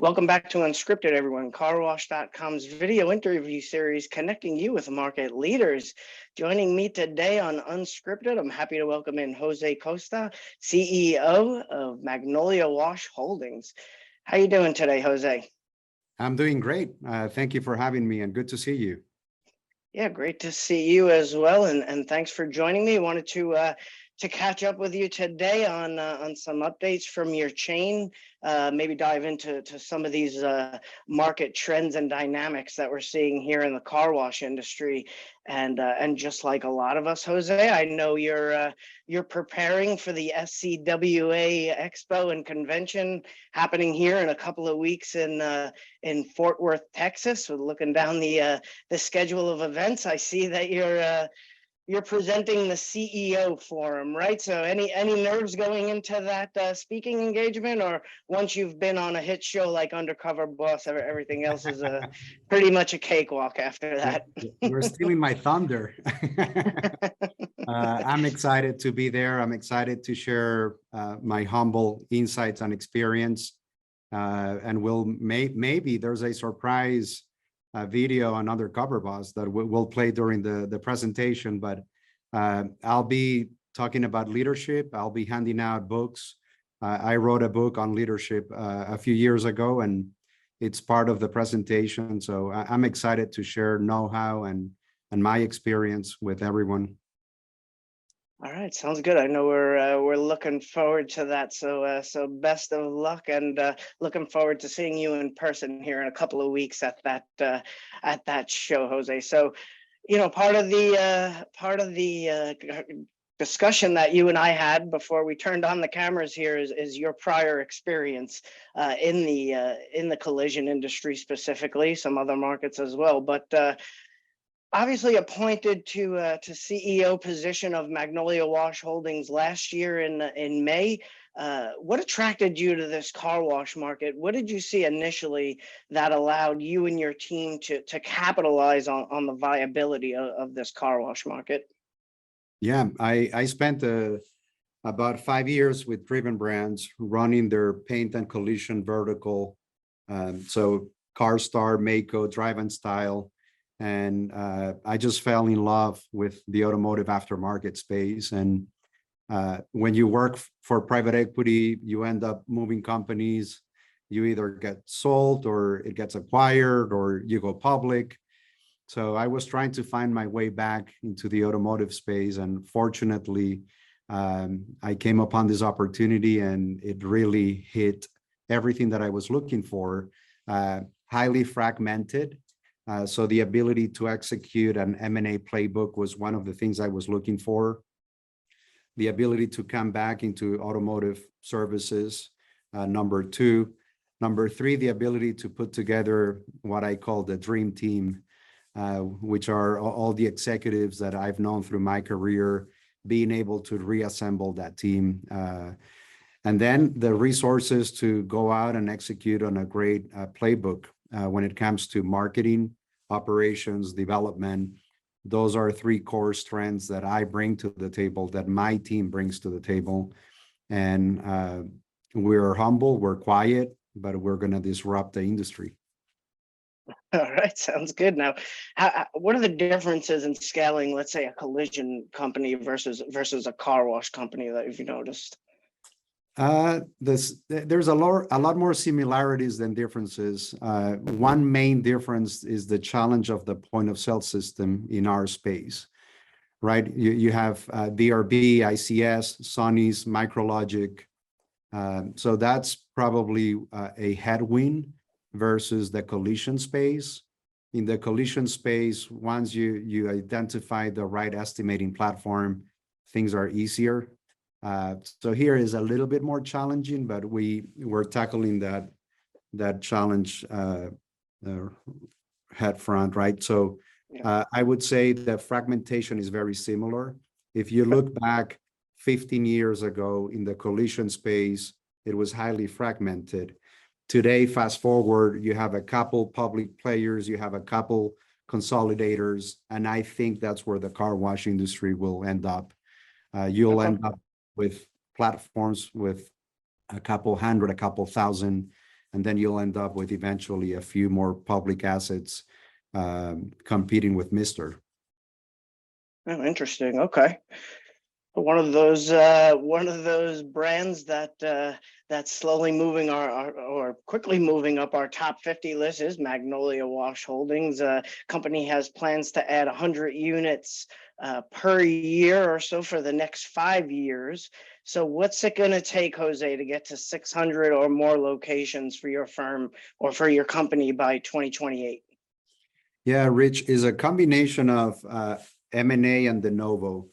Welcome back to Unscripted, everyone. CarWash.com's video interview series connecting you with market leaders. Joining me today on Unscripted, I'm happy to welcome in Jose Costa, CEO of Magnolia Wash Holdings. How you doing today, Jose? I'm doing great. Thank you for having me and good to see you. Yeah, great to see you as well, and thanks for joining me. I wanted to catch up with you today on some updates from your chain. Maybe dive into some of these market trends and dynamics that we're seeing here in the car wash industry. And just like a lot of us, Jose, I know you're preparing for the SCWA Expo and Convention happening here in a couple of weeks in Fort Worth, Texas. We're looking down the schedule of events. I see that you're presenting the CEO forum, right? So any nerves going into that speaking engagement, or once you've been on a hit show like Undercover Boss, everything else is pretty much a cakewalk after that? You're stealing my thunder. I'm excited to be there. I'm excited to share my humble insights and experience. And maybe there's a surprise video on Undercover Boss that we'll play during the presentation, but I'll be talking about leadership. I'll be handing out books. I wrote a book on leadership a few years ago, and it's part of the presentation. So I'm excited to share know-how and my experience with everyone. All right, sounds good. I know we're looking forward to that. So best of luck, and looking forward to seeing you in person here in a couple of weeks at that show, Jose. So, you know, part of the discussion that you and I had before we turned on the cameras here is your prior experience in the collision industry specifically, some other markets as well, but. Obviously appointed to CEO position of Magnolia Wash Holdings last year in May. What attracted you to this car wash market? What did you see initially that allowed you and your team to capitalize on the viability of this car wash market? Yeah, I spent about 5 years with Driven Brands running their paint and collision vertical. So CARSTAR, Maaco, Drive and Style. And I just fell in love with the automotive aftermarket space. And when you work for private equity, you end up moving companies. You either get sold or it gets acquired or you go public. So I was trying to find my way back into the automotive space. And fortunately, I came upon this opportunity and it really hit everything that I was looking for. Highly fragmented. So the ability to execute an M&A playbook was one of the things I was looking for. The ability to come back into automotive services, number two. Number three, the ability to put together what I call the dream team, which are all the executives that I've known through my career, being able to reassemble that team. And then the resources to go out and execute on a great playbook when it comes to marketing, operations, development. Those are three core strengths that I bring to the table, that my team brings to the table. And we're humble, we're quiet, but we're going to disrupt the industry. All right, sounds good. Now, what are the differences in scaling, let's say, a collision company versus a car wash company that you've noticed? There's a lot more similarities than differences. One main difference is the challenge of the point of sale system in our space, right? You have DRB, ICS, Sonny's, Micrologic. So that's probably a headwind versus the collision space. In the collision space, once you identify the right estimating platform, things are easier. So here is a little bit more challenging, but we're tackling that challenge head front, right? So I would say the fragmentation is very similar. If you look back 15 years ago in the collision space, it was highly fragmented. Today, fast forward, you have a couple public players, you have a couple consolidators, and I think that's where the car wash industry will end up. You'll end up with platforms with a couple hundred, a couple thousand and then you'll end up with eventually a few more public assets competing with Mister. Oh, interesting. Okay. One of those brands that that's slowly moving or quickly moving up our top 50 list is Magnolia Wash Holdings. Company has plans to add 100 units per year or so for the next 5 years. So what's it going to take, Jose, to get to 600 or more locations for your firm or for your company by 2028? Yeah, Rich, is a combination of M&A and de novo.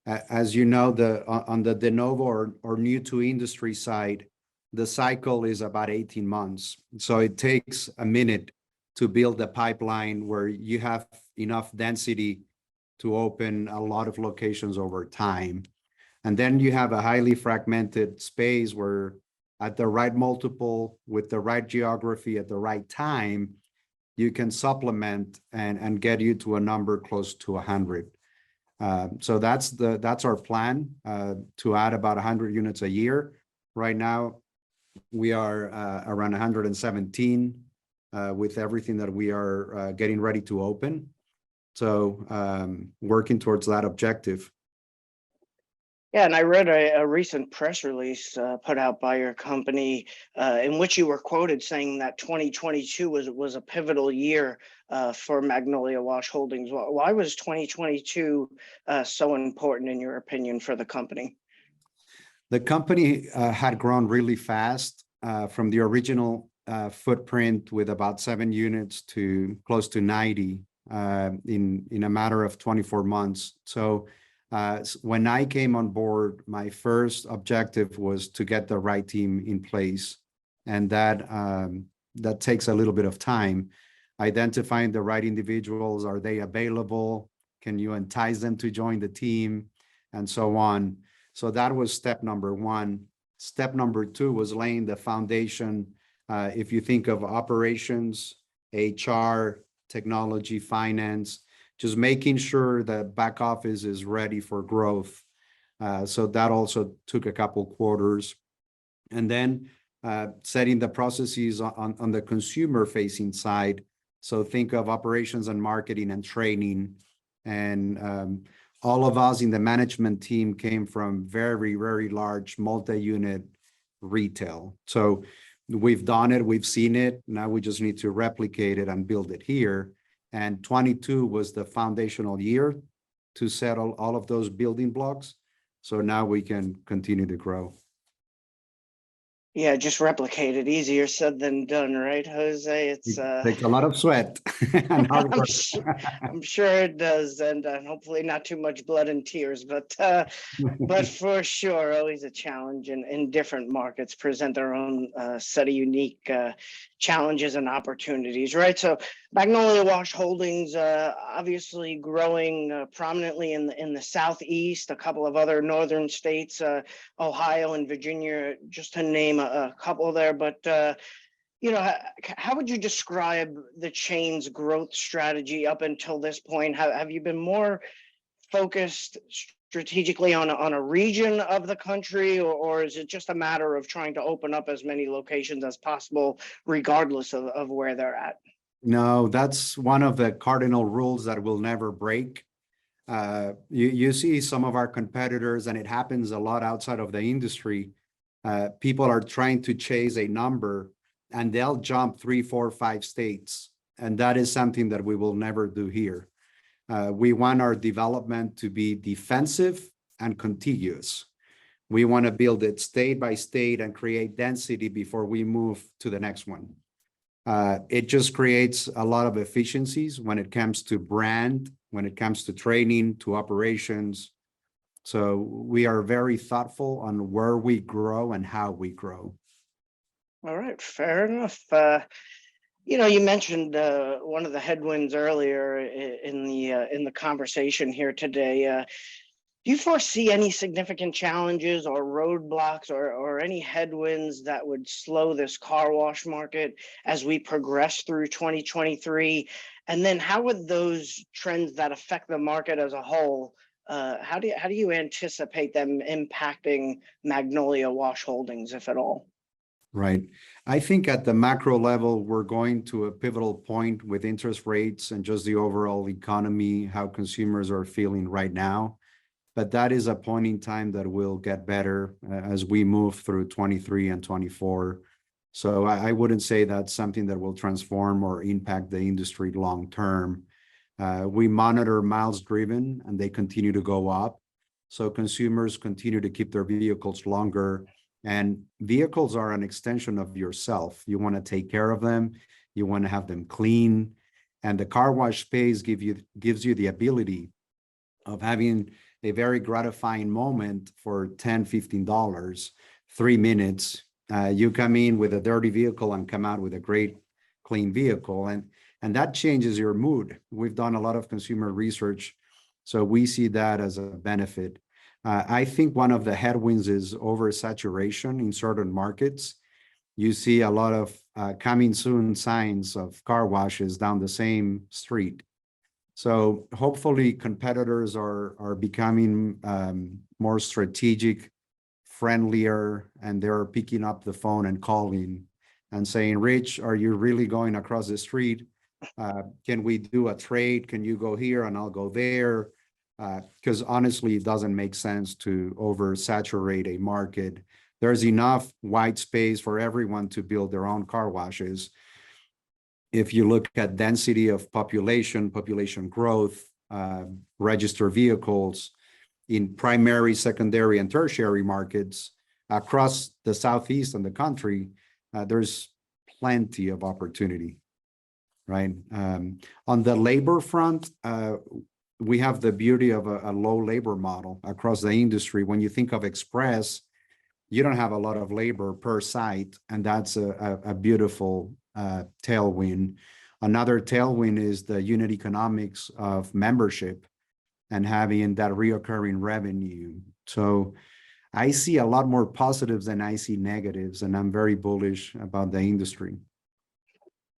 As you know, on the de novo or new to industry side, the cycle is about 18 months. So it takes a minute to build a pipeline where you have enough density to open a lot of locations over time. And then you have a highly fragmented space where at the right multiple, with the right geography at the right time, you can supplement and get you to a number close to 100. So that's our plan, to add about 100 units a year. Right now, we are around 117 with everything that we are getting ready to open. So working towards that objective. Yeah, and I read a recent press release put out by your company in which you were quoted saying that 2022 was a pivotal year for Magnolia Wash Holdings. Why was 2022 so important in your opinion for the company? The company had grown really fast from the original footprint with about 7 units to close to 90 in a matter of 24 months. So when I came on board, my first objective was to get the right team in place, and that takes a little bit of time. Identifying the right individuals, are they available? Can you entice them to join the team, and so on. So that was step number one. Step number two was laying the foundation. If you think of operations, HR, technology, finance, just making sure that back office is ready for growth. So that also took a couple quarters. And then setting the processes on the consumer facing side. So think of operations and marketing and training. And all of us in the management team came from very, very large multi-unit retail. So we've done it, we've seen it. Now we just need to replicate it and build it here. And 22 was the foundational year to settle all of those building blocks. So now we can continue to grow. Yeah, just replicate it. Easier said than done, right, Jose? It's It takes a lot of sweat and hard work. I'm sure it does, and hopefully not too much blood and tears, but for sure, always a challenge, and in different markets present their own set of unique challenges and opportunities, right? So Magnolia Wash Holdings obviously growing prominently in the Southeast, a couple of other northern states, Ohio and Virginia, just to name a couple there. But you know, how would you describe the chain's growth strategy up until this point? Have you been more focused strategically on a region of the country, or is it just a matter of trying to open up as many locations as possible, regardless of where they're at? No, that's one of the cardinal rules that will never break. You see some of our competitors, and it happens a lot outside of the industry. People are trying to chase a number, and they'll jump 3, 4, 5 states. And that is something that we will never do here. We want our development to be defensive and contiguous. We want to build it state by state and create density before we move to the next one. It just creates a lot of efficiencies when it comes to brand, when it comes to training, to operations. So we are very thoughtful on where we grow and how we grow. All right, fair enough. You know, you mentioned one of the headwinds earlier in the conversation here today. Do you foresee any significant challenges or roadblocks or any headwinds that would slow this car wash market as we progress through 2023? And then how would those trends that affect the market as a whole, how do you anticipate them impacting Magnolia Wash Holdings, if at all? Right. I think at the macro level, we're going to a pivotal point with interest rates and just the overall economy, how consumers are feeling right now. But that is a point in time that will get better as we move through 23 and 24. So I wouldn't say that's something that will transform or impact the industry long term. We monitor miles driven and they continue to go up. So consumers continue to keep their vehicles longer, and vehicles are an extension of yourself. You want to take care of them. You want to have them clean. And the car wash space gives you the ability of having a very gratifying moment for $10, $15, 3 minutes. You come in with a dirty vehicle and come out with a great clean vehicle. And that changes your mood. We've done a lot of consumer research, so we see that as a benefit. I think one of the headwinds is oversaturation in certain markets. You see a lot of coming soon signs of car washes down the same street. So hopefully competitors are becoming more strategic, friendlier, and they're picking up the phone and calling and saying, Rich, are you really going across the street? Can we do a trade? Can you go here and I'll go there? Because honestly, it doesn't make sense to oversaturate a market. There's enough white space for everyone to build their own car washes. If you look at density of population growth, registered vehicles in primary, secondary, and tertiary markets across the Southeast and the country, there's plenty of opportunity, right? On the labor front, we have the beauty of a low labor model across the industry. When you think of express, you don't have a lot of labor per site, and that's a beautiful tailwind. Another tailwind is the unit economics of membership and having that reoccurring revenue. So I see a lot more positives than I see negatives, and I'm very bullish about the industry.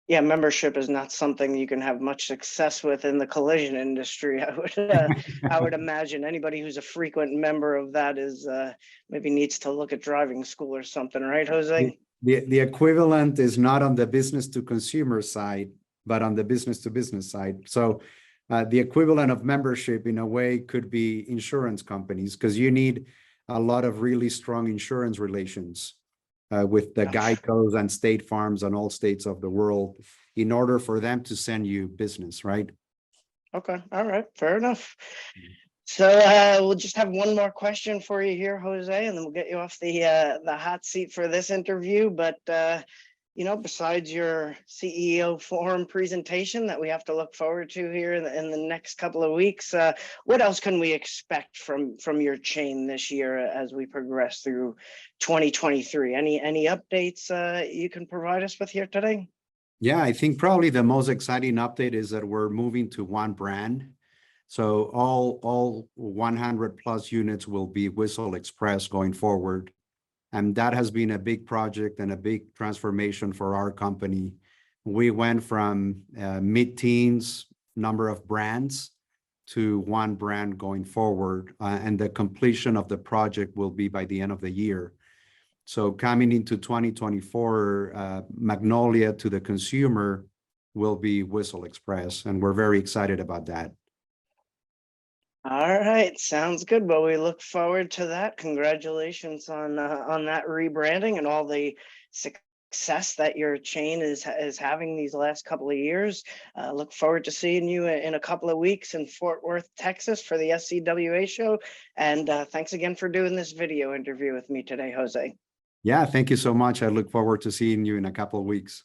Yeah, membership is not something you can have much success with in the collision industry. I would imagine anybody who's a frequent member of that is maybe needs to look at driving school or something, right, Jose? The equivalent is not on the business to consumer side, but on the business to business side. So the equivalent of membership in a way could be insurance companies, because you need a lot of really strong insurance relations with the Geicos and State Farms and all states of the world in order for them to send you business, right? Okay, all right, fair enough. So we'll just have one more question for you here, Jose, and then we'll get you off the hot seat for this interview. But you know, besides your CEO forum presentation that we have to look forward to here in the next couple of weeks, what else can we expect from your chain this year as we progress through 2023? Any updates you can provide us with here today? Yeah, I think probably the most exciting update is that we're moving to one brand. So all 100 plus units will be Whistle Express going forward. And that has been a big project and a big transformation for our company. We went from mid-teens number of brands to one brand going forward. And the completion of the project will be by the end of the year. So coming into 2024, Magnolia to the consumer will be Whistle Express. And we're very excited about that. All right, sounds good. Well, we look forward to that. Congratulations on that rebranding and all the success that your chain is having these last couple of years. Look forward to seeing you in a couple of weeks in Fort Worth, Texas for the SCWA show. And thanks again for doing this video interview with me today, Jose. Yeah, thank you so much. I look forward to seeing you in a couple of weeks.